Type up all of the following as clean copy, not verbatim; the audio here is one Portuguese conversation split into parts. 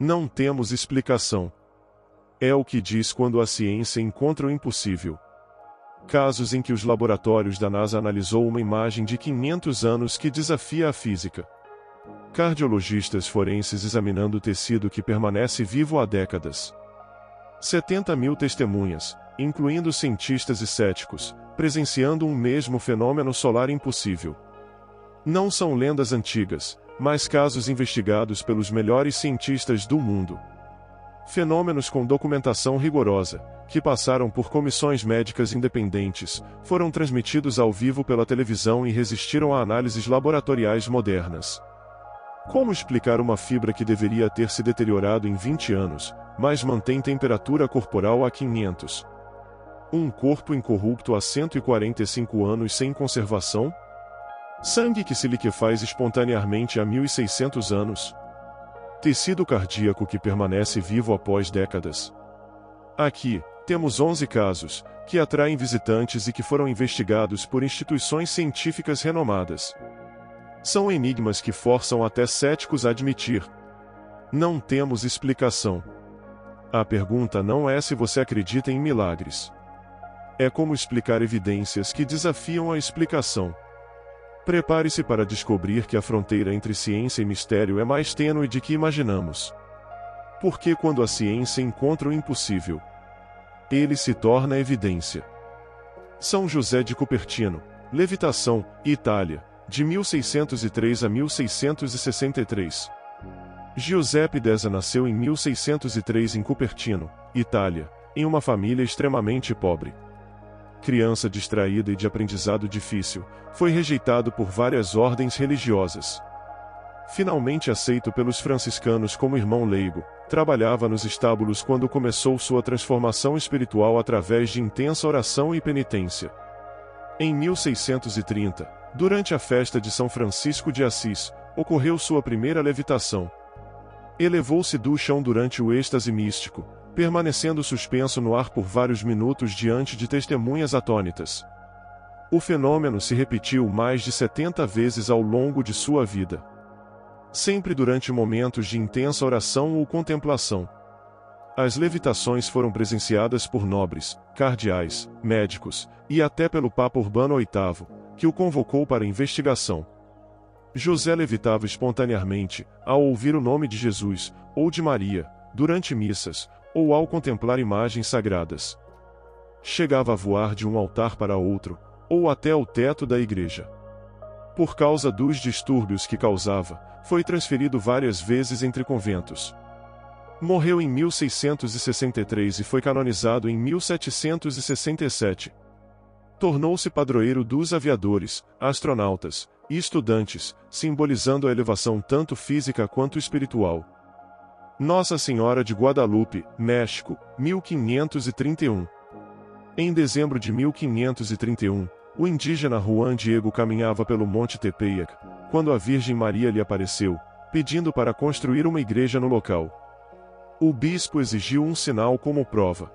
Não temos explicação. É o que diz quando a ciência encontra o impossível. Casos em que os laboratórios da NASA analisou uma imagem de 500 anos que desafia a física. Cardiologistas forenses examinando o tecido que permanece vivo há décadas. 70 mil testemunhas, incluindo cientistas e céticos, presenciando um mesmo fenômeno solar impossível. Não são lendas antigas, mas casos investigados pelos melhores cientistas do mundo. Fenômenos com documentação rigorosa, que passaram por comissões médicas independentes, foram transmitidos ao vivo pela televisão e resistiram a análises laboratoriais modernas. Como explicar uma fibra que deveria ter se deteriorado em 20 anos, mas mantém temperatura corporal há 500? Um corpo incorrupto há 145 anos sem conservação? Sangue que se liquefaz espontaneamente há 1600 anos? Tecido cardíaco que permanece vivo após décadas? Aqui, temos 11 casos, que atraem visitantes e que foram investigados por instituições científicas renomadas. São enigmas que forçam até céticos a admitir: não temos explicação. A pergunta não é se você acredita em milagres. É como explicar evidências que desafiam a explicação. Prepare-se para descobrir que a fronteira entre ciência e mistério é mais tênue do que imaginamos. Porque quando a ciência encontra o impossível, ele se torna evidência. São José de Cupertino, Levitação, Itália, de 1603 a 1663. Giuseppe Deza nasceu em 1603 em Cupertino, Itália, em uma família extremamente pobre. Criança distraída e de aprendizado difícil, foi rejeitado por várias ordens religiosas. Finalmente aceito pelos franciscanos como irmão leigo, trabalhava nos estábulos quando começou sua transformação espiritual através de intensa oração e penitência. Em 1630, durante a festa de São Francisco de Assis, ocorreu sua primeira levitação. Elevou-se do chão durante o êxtase místico, permanecendo suspenso no ar por vários minutos diante de testemunhas atônitas. O fenômeno se repetiu mais de 70 vezes ao longo de sua vida. Sempre durante momentos de intensa oração ou contemplação. As levitações foram presenciadas por nobres, cardeais, médicos, e até pelo Papa Urbano VIII, que o convocou para investigação. José levitava espontaneamente, ao ouvir o nome de Jesus, ou de Maria, durante missas, ou ao contemplar imagens sagradas. Chegava a voar de um altar para outro, ou até o teto da igreja. Por causa dos distúrbios que causava, foi transferido várias vezes entre conventos. Morreu em 1663 e foi canonizado em 1767. Tornou-se padroeiro dos aviadores, astronautas e estudantes, simbolizando a elevação tanto física quanto espiritual. Nossa Senhora de Guadalupe, México, 1531. Em dezembro de 1531, o indígena Juan Diego caminhava pelo Monte Tepeyac, quando a Virgem Maria lhe apareceu, pedindo para construir uma igreja no local. O bispo exigiu um sinal como prova.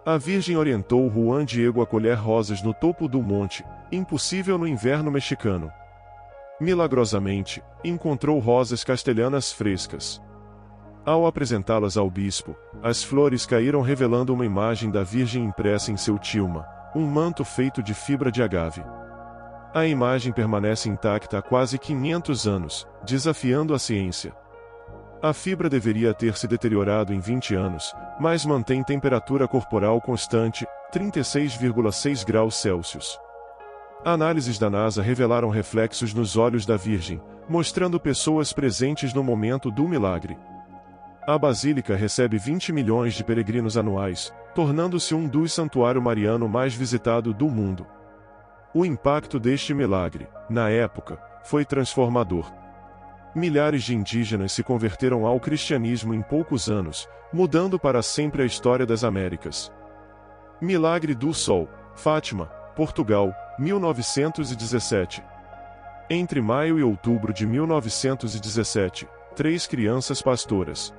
A Virgem orientou Juan Diego a colher rosas no topo do monte, impossível no inverno mexicano. Milagrosamente, encontrou rosas castelhanas frescas. Ao apresentá-las ao bispo, as flores caíram revelando uma imagem da Virgem impressa em seu tilma, um manto feito de fibra de agave. A imagem permanece intacta há quase 500 anos, desafiando a ciência. A fibra deveria ter se deteriorado em 20 anos, mas mantém temperatura corporal constante, 36,6 graus Celsius. Análises da NASA revelaram reflexos nos olhos da Virgem, mostrando pessoas presentes no momento do milagre. A Basílica recebe 20 milhões de peregrinos anuais, tornando-se um dos santuários marianos mais visitados do mundo. O impacto deste milagre, na época, foi transformador. Milhares de indígenas se converteram ao cristianismo em poucos anos, mudando para sempre a história das Américas. Milagre do Sol, Fátima, Portugal, 1917. Entre maio e outubro de 1917, 3 crianças pastoras,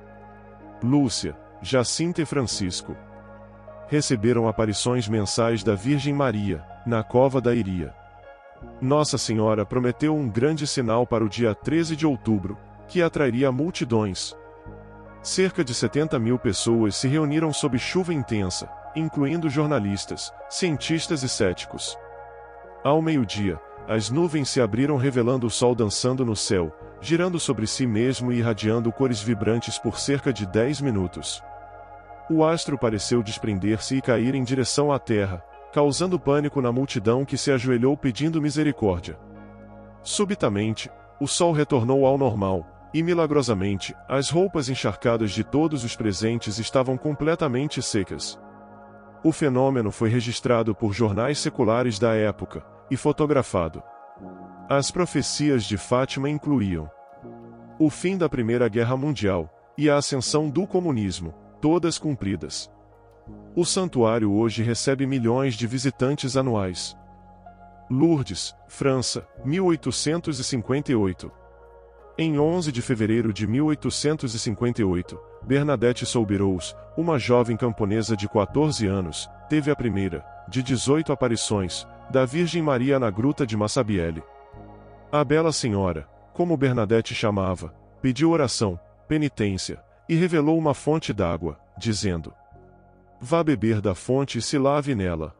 Lúcia, Jacinta e Francisco, receberam aparições mensais da Virgem Maria, na Cova da Iria. Nossa Senhora prometeu um grande sinal para o dia 13 de outubro, que atrairia multidões. cerca de 70.000 pessoas se reuniram sob chuva intensa, incluindo jornalistas, cientistas e céticos. Ao meio-dia, as nuvens se abriram revelando o sol dançando no céu, girando sobre si mesmo e irradiando cores vibrantes por cerca de 10 minutos. O astro pareceu desprender-se e cair em direção à terra, causando pânico na multidão que se ajoelhou pedindo misericórdia. Subitamente, o sol retornou ao normal, e milagrosamente, as roupas encharcadas de todos os presentes estavam completamente secas. O fenômeno foi registrado por jornais seculares da época, e fotografado. As profecias de Fátima incluíam o fim da Primeira Guerra Mundial, e a ascensão do comunismo, todas cumpridas. O santuário hoje recebe milhões de visitantes anuais. Lourdes, França, 1858. Em 11 de fevereiro de 1858, Bernadette Soubirous, uma jovem camponesa de 14 anos, teve a primeira, de 18 aparições, da Virgem Maria na gruta de Massabielle. A bela senhora, como Bernadette chamava, pediu oração, penitência, e revelou uma fonte d'água, dizendo: "Vá beber da fonte e se lave nela."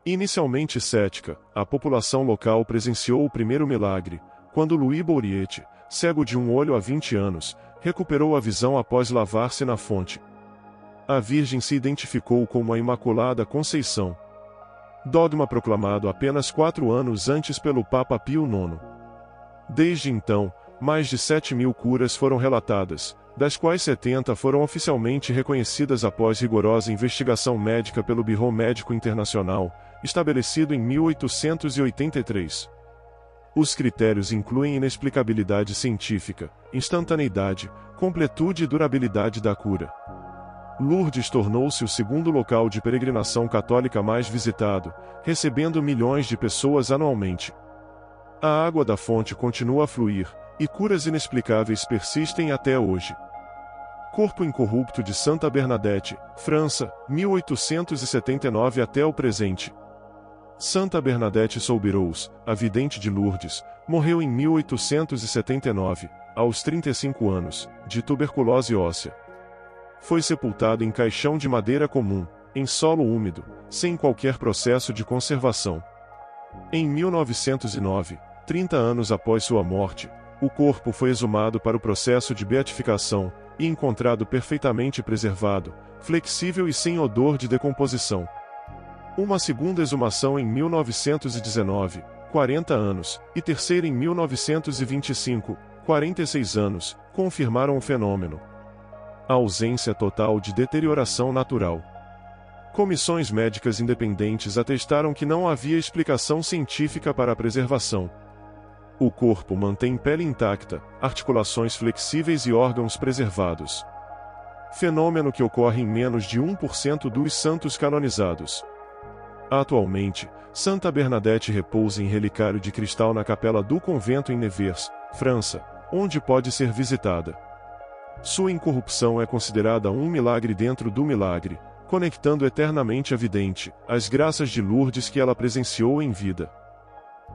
Inicialmente cética, a população local presenciou o primeiro milagre, quando Louis Bouriette, cego de um olho há 20 anos, recuperou a visão após lavar-se na fonte. A Virgem se identificou como a Imaculada Conceição. Dogma proclamado apenas 4 anos antes pelo Papa Pio IX. Desde então, mais de 7.000 curas foram relatadas, das quais 70 foram oficialmente reconhecidas após rigorosa investigação médica pelo Bureau Médico Internacional, estabelecido em 1883. Os critérios incluem inexplicabilidade científica, instantaneidade, completude e durabilidade da cura. Lourdes tornou-se o segundo local de peregrinação católica mais visitado, recebendo milhões de pessoas anualmente. A água da fonte continua a fluir, e curas inexplicáveis persistem até hoje. Corpo incorrupto de Santa Bernadette, França, 1879 até o presente. Santa Bernadette Soubirous, a vidente de Lourdes, morreu em 1879, aos 35 anos, de tuberculose óssea. Foi sepultada em caixão de madeira comum, em solo úmido, sem qualquer processo de conservação. Em 1909, 30 anos após sua morte, o corpo foi exumado para o processo de beatificação, e encontrado perfeitamente preservado, flexível e sem odor de decomposição. Uma segunda exumação em 1919, 40 anos, e terceira em 1925, 46 anos, confirmaram o fenômeno. A ausência total de deterioração natural. Comissões médicas independentes atestaram que não havia explicação científica para a preservação. O corpo mantém pele intacta, articulações flexíveis e órgãos preservados. Fenômeno que ocorre em menos de 1% dos santos canonizados. Atualmente, Santa Bernadette repousa em relicário de cristal na capela do convento em Nevers, França, onde pode ser visitada. Sua incorrupção é considerada um milagre dentro do milagre, conectando eternamente a vidente, às graças de Lourdes que ela presenciou em vida.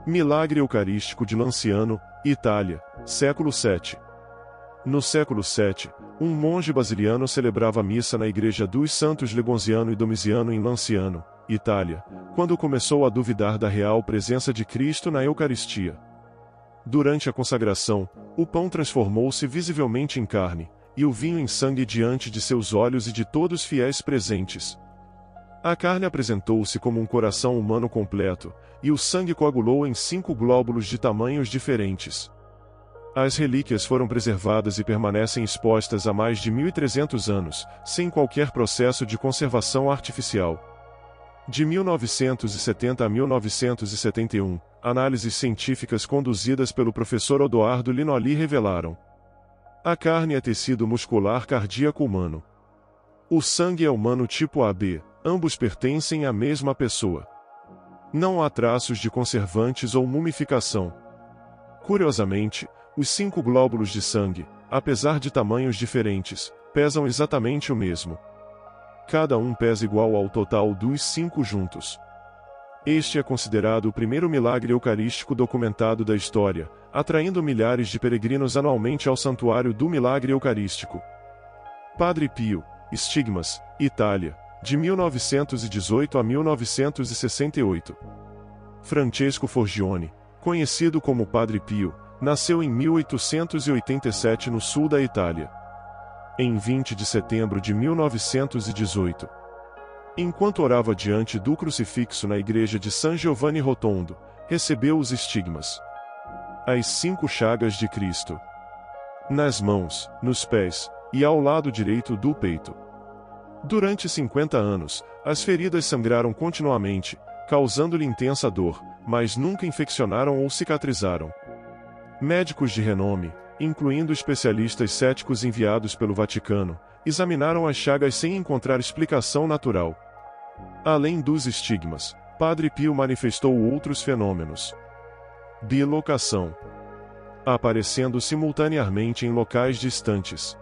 Milagre Eucarístico de Lanciano, Itália, século VII. No século VII, um monge basiliano celebrava missa na igreja dos santos Legonziano e Domiziano em Lanciano, Itália, quando começou a duvidar da real presença de Cristo na Eucaristia. Durante a consagração, o pão transformou-se visivelmente em carne, e o vinho em sangue diante de seus olhos e de todos os fiéis presentes. A carne apresentou-se como um coração humano completo, e o sangue coagulou em 5 glóbulos de tamanhos diferentes. As relíquias foram preservadas e permanecem expostas há mais de 1.300 anos, sem qualquer processo de conservação artificial. De 1970 a 1971, análises científicas conduzidas pelo professor Odoardo Linoli revelaram: a carne é tecido muscular cardíaco humano. O sangue é humano tipo AB, ambos pertencem à mesma pessoa. Não há traços de conservantes ou mumificação. Curiosamente, os 5 glóbulos de sangue, apesar de tamanhos diferentes, pesam exatamente o mesmo. Cada um pesa igual ao total dos 5 juntos. Este é considerado o primeiro milagre eucarístico documentado da história, atraindo milhares de peregrinos anualmente ao Santuário do Milagre Eucarístico. Padre Pio, Estigmas, Itália, de 1918 a 1968. Francesco Forgione, conhecido como Padre Pio, nasceu em 1887 no sul da Itália. Em 20 de setembro de 1918. Enquanto orava diante do crucifixo na igreja de San Giovanni Rotondo, recebeu os estigmas. As 5 chagas de Cristo. Nas mãos, nos pés, e ao lado direito do peito. Durante 50 anos, as feridas sangraram continuamente, causando-lhe intensa dor, mas nunca infeccionaram ou cicatrizaram. Médicos de renome, incluindo especialistas céticos enviados pelo Vaticano, examinaram as chagas sem encontrar explicação natural. Além dos estigmas, Padre Pio manifestou outros fenômenos. Bilocação. Aparecendo simultaneamente em locais distantes.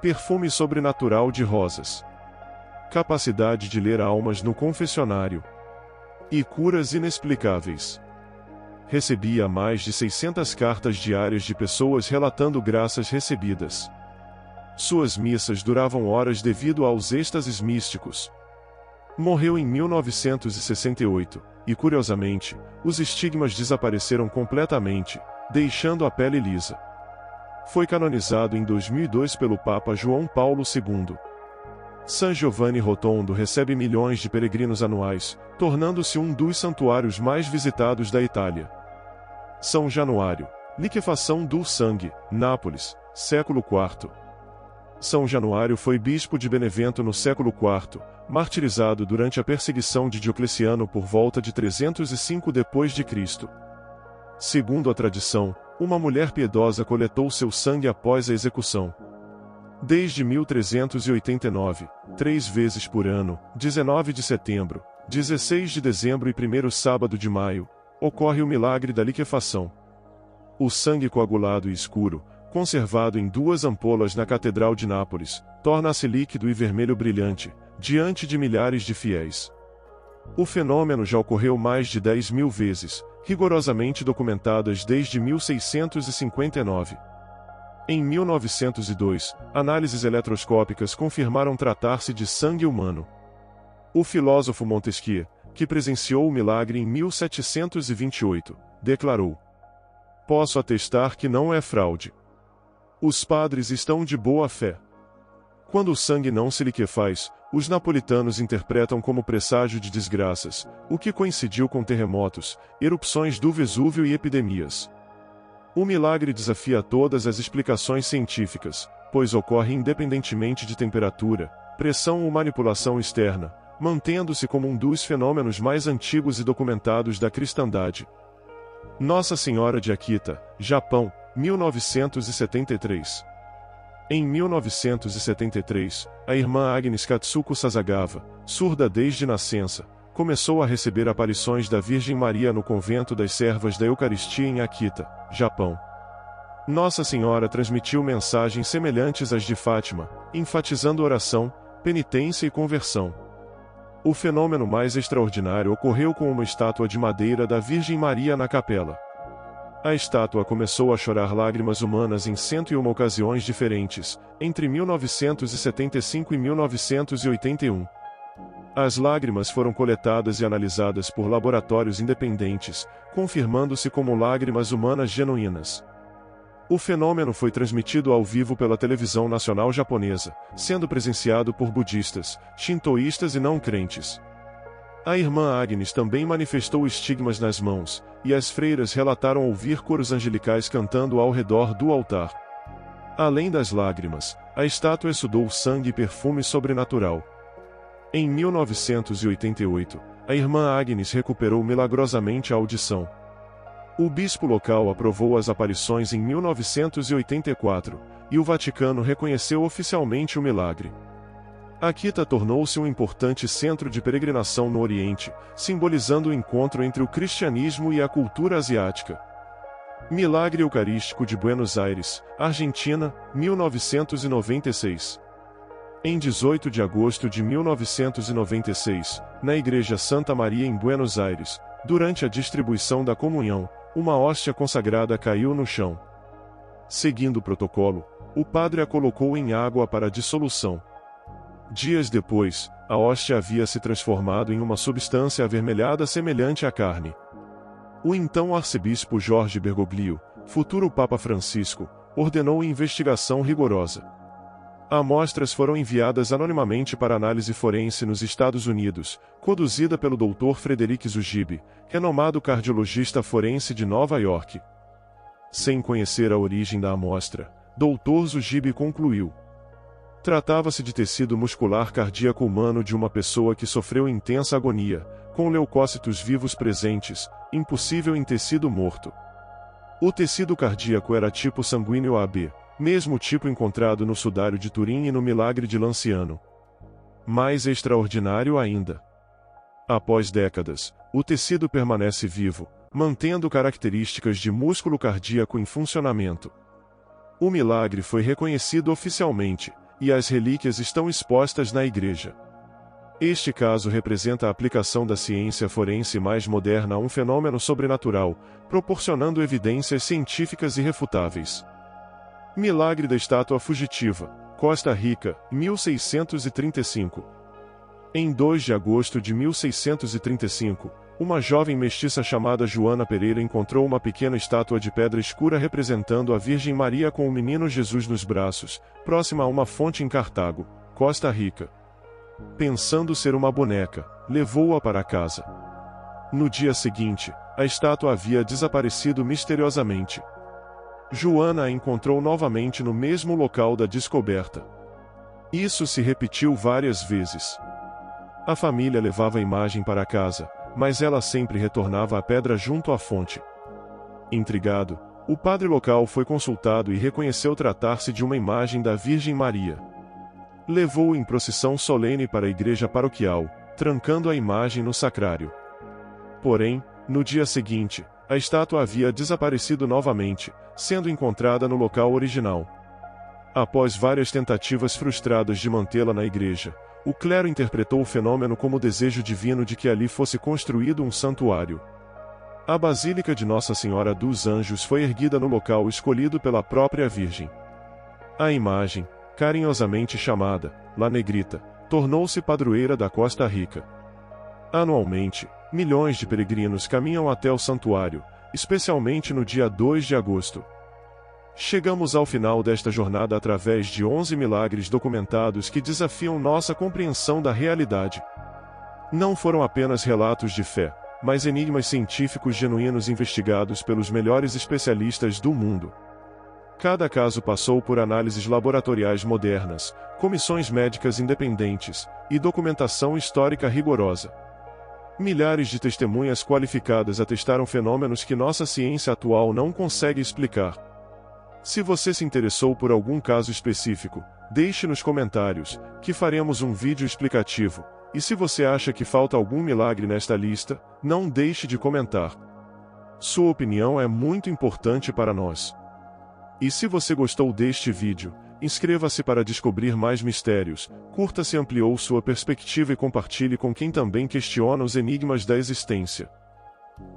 Perfume sobrenatural de rosas. Capacidade de ler almas no confessionário. E curas inexplicáveis. Recebia mais de 600 cartas diárias de pessoas relatando graças recebidas. Suas missas duravam horas devido aos êxtases místicos. Morreu em 1968, e curiosamente, os estigmas desapareceram completamente, deixando a pele lisa. Foi canonizado em 2002 pelo Papa João Paulo II. San Giovanni Rotondo recebe milhões de peregrinos anuais, tornando-se um dos santuários mais visitados da Itália. São Januário, liquefação do sangue, Nápoles, século IV. São Januário foi bispo de Benevento no século IV, martirizado durante a perseguição de Diocleciano por volta de 305 d.C. Segundo a tradição, uma mulher piedosa coletou seu sangue após a execução. Desde 1389, 3 vezes por ano, 19 de setembro, 16 de dezembro e 1º sábado de maio, ocorre o milagre da liquefação. O sangue coagulado e escuro, conservado em 2 ampolas na Catedral de Nápoles, torna-se líquido e vermelho brilhante, diante de milhares de fiéis. O fenômeno já ocorreu mais de 10.000 vezes, rigorosamente documentadas desde 1659. Em 1902, análises eletroscópicas confirmaram tratar-se de sangue humano. O filósofo Montesquieu, que presenciou o milagre em 1728, declarou: "Posso atestar que não é fraude. Os padres estão de boa fé." Quando o sangue não se liquefaz, os napolitanos interpretam como presságio de desgraças, o que coincidiu com terremotos, erupções do Vesúvio e epidemias. O milagre desafia todas as explicações científicas, pois ocorre independentemente de temperatura, pressão ou manipulação externa, mantendo-se como um dos fenômenos mais antigos e documentados da cristandade. Nossa Senhora de Akita, Japão, 1973. Em 1973, a irmã Agnes Katsuko Sasagawa, surda desde nascença, começou a receber aparições da Virgem Maria no convento das Servas da Eucaristia em Akita, Japão. Nossa Senhora transmitiu mensagens semelhantes às de Fátima, enfatizando oração, penitência e conversão. O fenômeno mais extraordinário ocorreu com uma estátua de madeira da Virgem Maria na capela. A estátua começou a chorar lágrimas humanas em 101 ocasiões diferentes, entre 1975 e 1981. As lágrimas foram coletadas e analisadas por laboratórios independentes, confirmando-se como lágrimas humanas genuínas. O fenômeno foi transmitido ao vivo pela televisão nacional japonesa, sendo presenciado por budistas, shintoístas e não crentes. A irmã Agnes também manifestou estigmas nas mãos, e as freiras relataram ouvir coros angelicais cantando ao redor do altar. Além das lágrimas, a estátua exudou sangue e perfume sobrenatural. Em 1988, a irmã Agnes recuperou milagrosamente a audição. O bispo local aprovou as aparições em 1984, e o Vaticano reconheceu oficialmente o milagre. Akita tornou-se um importante centro de peregrinação no Oriente, simbolizando o encontro entre o cristianismo e a cultura asiática. Milagre Eucarístico de Buenos Aires, Argentina, 1996. Em 18 de agosto de 1996, na Igreja Santa Maria em Buenos Aires, durante a distribuição da comunhão, uma hóstia consagrada caiu no chão. Seguindo o protocolo, O padre a colocou em água para dissolução. Dias depois, a hóstia havia se transformado em uma substância avermelhada semelhante à carne. O então arcebispo Jorge Bergoglio, futuro Papa Francisco, ordenou investigação rigorosa. Amostras foram enviadas anonimamente para análise forense nos Estados Unidos, conduzida pelo Dr. Frederic Zugibe, renomado cardiologista forense de Nova York. Sem conhecer a origem da amostra, Dr. Zugibe concluiu: tratava-se de tecido muscular cardíaco humano de uma pessoa que sofreu intensa agonia, com leucócitos vivos presentes, impossível em tecido morto. O tecido cardíaco era tipo sanguíneo AB, mesmo tipo encontrado no sudário de Turim e no milagre de Lanciano. Mais extraordinário ainda. Após décadas, o tecido permanece vivo, mantendo características de músculo cardíaco em funcionamento. O milagre foi reconhecido oficialmente, e as relíquias estão expostas na igreja. Este caso representa a aplicação da ciência forense mais moderna a um fenômeno sobrenatural, proporcionando evidências científicas irrefutáveis. Milagre da estátua fugitiva, Costa Rica, 1635. Em 2 de agosto de 1635, uma jovem mestiça chamada Joana Pereira encontrou uma pequena estátua de pedra escura representando a Virgem Maria com o menino Jesus nos braços, próxima a uma fonte em Cartago, Costa Rica. Pensando ser uma boneca, levou-a para casa. No dia seguinte, a estátua havia desaparecido misteriosamente. Joana a encontrou novamente no mesmo local da descoberta. Isso se repetiu várias vezes. A família levava a imagem para casa, mas ela sempre retornava à pedra junto à fonte. Intrigado, o padre local foi consultado e reconheceu tratar-se de uma imagem da Virgem Maria. Levou-o em procissão solene para a igreja paroquial, trancando a imagem no sacrário. Porém, no dia seguinte, a estátua havia desaparecido novamente, sendo encontrada no local original. Após várias tentativas frustradas de mantê-la na igreja, o clero interpretou o fenômeno como o desejo divino de que ali fosse construído um santuário. A Basílica de Nossa Senhora dos Anjos foi erguida no local escolhido pela própria Virgem. A imagem, carinhosamente chamada La Negrita, tornou-se padroeira da Costa Rica. Anualmente, milhões de peregrinos caminham até o santuário, especialmente no dia 2 de agosto. Chegamos ao final desta jornada através de 11 milagres documentados que desafiam nossa compreensão da realidade. Não foram apenas relatos de fé, mas enigmas científicos genuínos investigados pelos melhores especialistas do mundo. Cada caso passou por análises laboratoriais modernas, comissões médicas independentes e documentação histórica rigorosa. Milhares de testemunhas qualificadas atestaram fenômenos que nossa ciência atual não consegue explicar. Se você se interessou por algum caso específico, deixe nos comentários, que faremos um vídeo explicativo, e se você acha que falta algum milagre nesta lista, não deixe de comentar. Sua opinião é muito importante para nós. E se você gostou deste vídeo, inscreva-se para descobrir mais mistérios, curta se ampliou sua perspectiva e compartilhe com quem também questiona os enigmas da existência.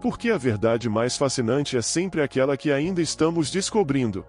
Porque a verdade mais fascinante é sempre aquela que ainda estamos descobrindo.